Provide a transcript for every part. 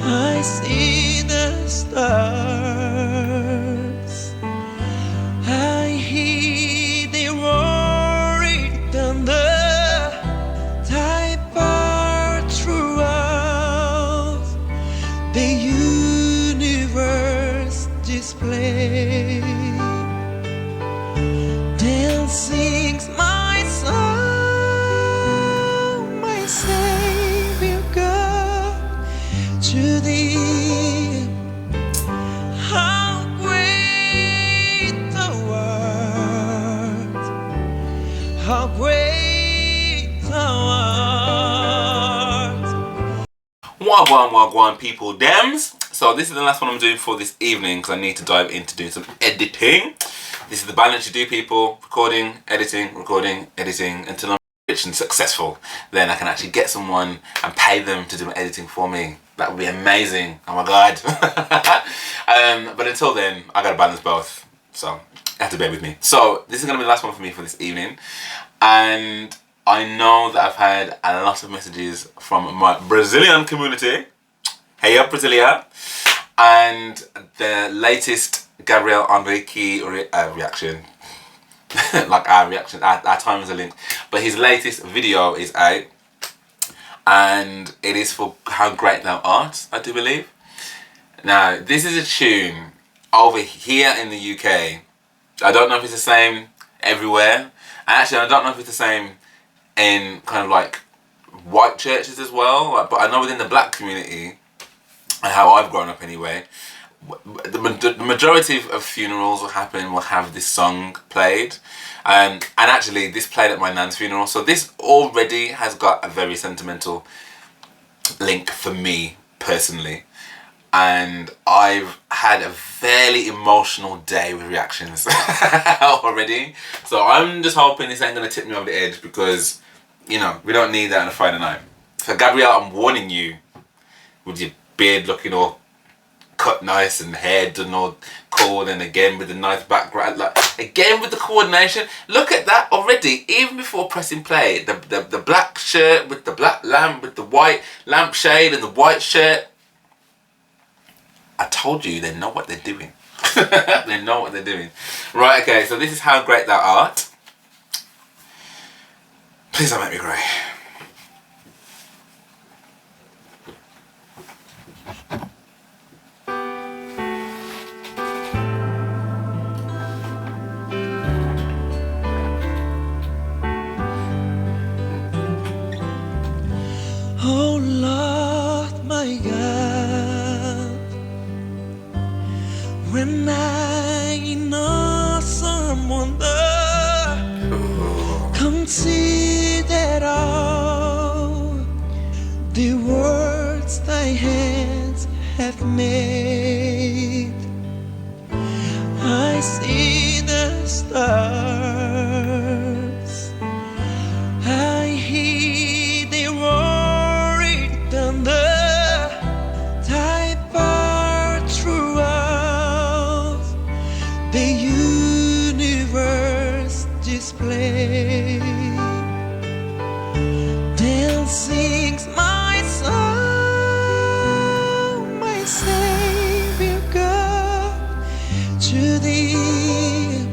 I see the stars, I hear the roaring thunder, thy power throughout the universe display. Then sings my soul, my Savior God, to thee. How great thou art, how great thou art. Wagwan people dems. So this is the last one I'm doing for this evening because I need to dive into doing some editing. This is the balance you do, people. Recording, editing, until I'm rich and successful. Then I can actually get someone and pay them to do my editing for me. That would be amazing. Oh my god. But until then, I gotta balance both. So you have to bear with me. So this is gonna be the last one for me for this evening. And I know that I've had a lot of messages from my Brazilian community. Hey up, Brasilia. And the latest Gabriel Henrique reaction. Like our reaction, our time is a link. But his latest video is out. And it is for How Great Thou Art, I do believe. Now, this is a tune over here in the UK. I don't know if it's the same everywhere. And actually, I don't know if it's the same in kind of like white churches as well. But I know within the black community, and how I've grown up anyway, the majority of funerals will have this song played. And actually, this played at my nan's funeral. So this already has got a very sentimental link for me personally. And I've had a fairly emotional day with reactions already. So I'm just hoping this ain't going to tip me over the edge because, you know, we don't need that on a Friday night. So Gabriel, I'm warning you, with your beard looking all cut nice and hair done all cool, and again with the nice background, like again with the coordination. Look at that already, even before pressing play. The black shirt with the black lamp with the white lampshade and the white shirt. I told you, they know what they're doing. They know what they're doing. Right, okay, so this is How Great Thou Art. Please don't make me cry. Oh Lord, my God, when I in awesome wonder consider all the words thy hands have made, I see the stars, I hear the roaring thunder, thy power throughout the universe display. Then sings my soul, my Savior God, to thee.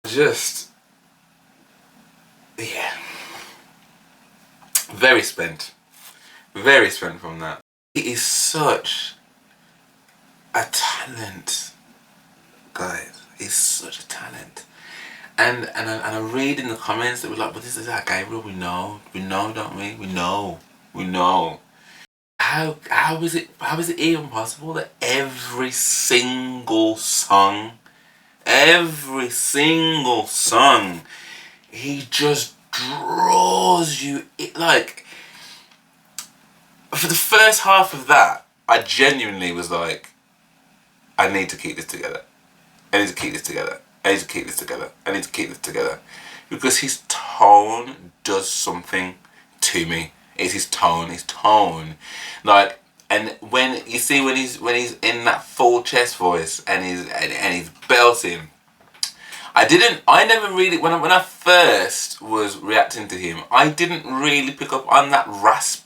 Just, yeah, very spent from that. He is such a talent, guys. He's such a talent. And I read in the comments that we're like, but this is our Gabriel. We know, don't we? We know. How is it even possible that every single song, he just draws you, like, for the first half of that, I genuinely was like, I need to keep this together. I need to keep this together. I need to keep this together. I need to keep this together. Because his tone does something to me. It's his tone. Like, and when you see when he's in that full chest voice and he's belting, I never really, when I first was reacting to him, I didn't really pick up on that rasp.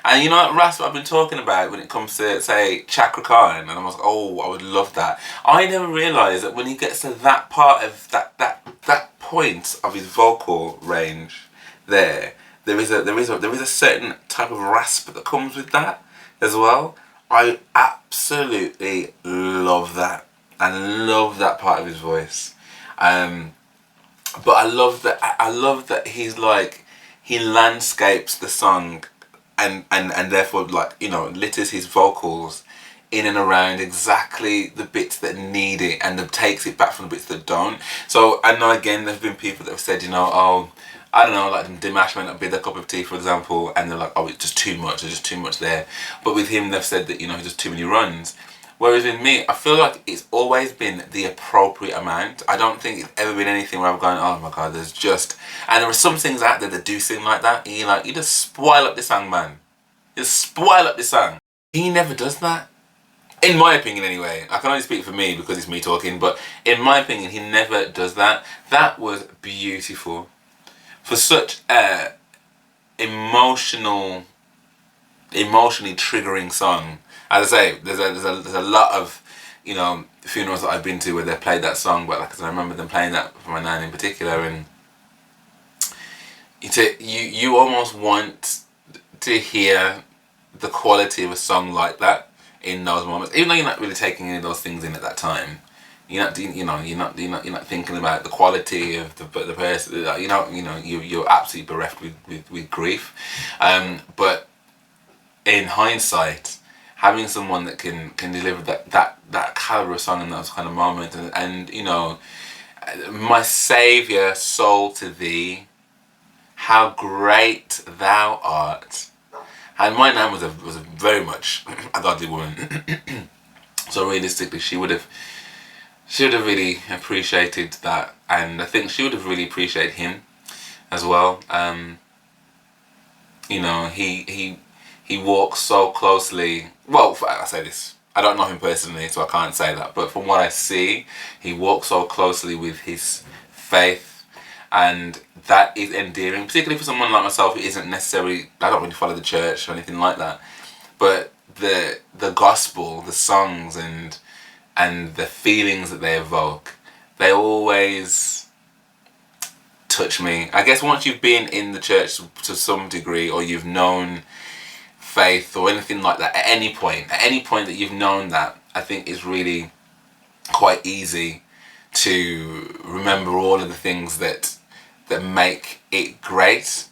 And you know that rasp I've been talking about when it comes to, say, Chakra Khan, and I was like, oh, I would love that. I never realised that when he gets to that part of that point of his vocal range, there is a certain type of rasp that comes with that as well. I absolutely love that. I love that part of his voice. But I love that he's like, he landscapes the song and therefore, like, you know, litters his vocals in and around exactly the bits that need it and then takes it back from the bits that don't. So I know, again, there's been people that have said, you know, oh, I don't know, like Dimash might not be their cup of tea, for example, and they're like, oh, it's just too much, there's just too much there. But with him, they've said that, you know, just too many runs. Whereas with me, I feel like it's always been the appropriate amount. I don't think it's ever been anything where I've gone, oh my god, there's just... And there are some things out there that do sing like that, and you're like, you just spoil up the song, man. You spoil up the song. He never does that. In my opinion, anyway. I can only speak for me because it's me talking, but in my opinion, he never does that. That was beautiful. For such a emotionally triggering song. As I say, there's a lot of, you know, funerals that I've been to where they played that song, but like I said, I remember them playing that for my nan in particular, and you almost want to hear the quality of a song like that in those moments, even though you're not really taking any of those things in at that time. You're not thinking about the quality of the person. You're absolutely bereft with grief. But in hindsight, having someone that can deliver that caliber of song in those kind of moments, and you know, my saviour, soul to thee, how great thou art. And my nan was a very much a godly woman. So realistically, she would have really appreciated that, and I think she would have really appreciated him as well. You know, he walks so closely. Well, I say this, I don't know him personally, so I can't say that. But from what I see, he walks so closely with his faith, and that is endearing, particularly for someone like myself who isn't necessarily, I don't really follow the church or anything like that. But the gospel, the songs, and the feelings that they evoke, they always touch me. I guess once you've been in the church to some degree, or you've known faith or anything like that at any point that you've known that, I think it's really quite easy to remember all of the things that make it great.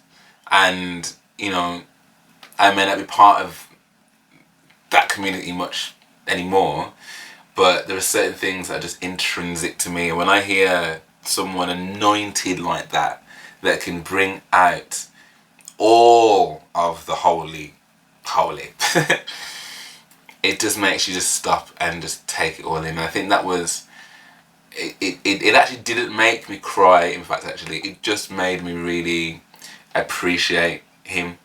And you know, I may not be part of that community much anymore, but there are certain things that are just intrinsic to me. And when I hear someone anointed like that can bring out all of the holy, it just makes you just stop and just take it all in. And I think that was, it actually didn't make me cry. In fact, actually, it just made me really appreciate him.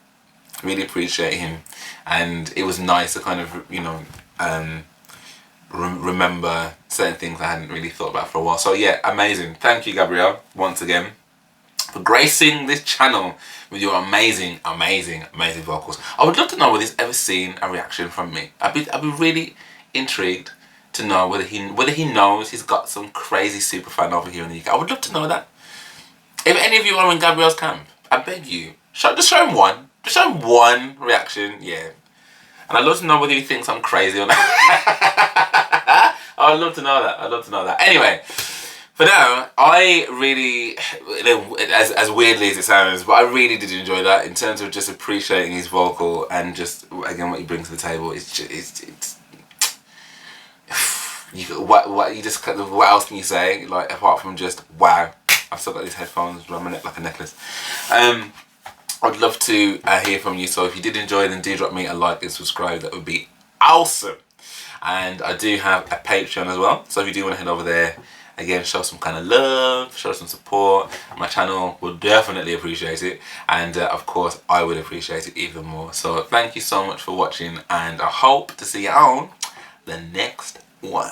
And it was nice to kind of, you know, remember certain things I hadn't really thought about for a while. So yeah, amazing. Thank you, Gabriel, once again, for gracing this channel with your amazing vocals. I would love to know whether he's ever seen a reaction from me. I'd be really intrigued to know whether he knows he's got some crazy super fan over here in the UK. I would love to know that. If any of you are in Gabriel's camp, I beg you, just show him one. Just show him one reaction, yeah. And I'd love to know whether he thinks I'm crazy or not. I'd love to know that. I'd love to know that. Anyway, for now, I really, as weirdly as it sounds, but I really did enjoy that in terms of just appreciating his vocal and just, again, what he brings to the table. What else can you say? Like, apart from just, wow, I've still got these headphones around my neck like a necklace. I'd love to hear from you. So if you did enjoy, then do drop me a like and subscribe. That would be awesome. And I do have a Patreon as well. So if you do want to head over there, again, show some kind of love, show some support. My channel will definitely appreciate it. And of course, I would appreciate it even more. So thank you so much for watching. And I hope to see you on the next one.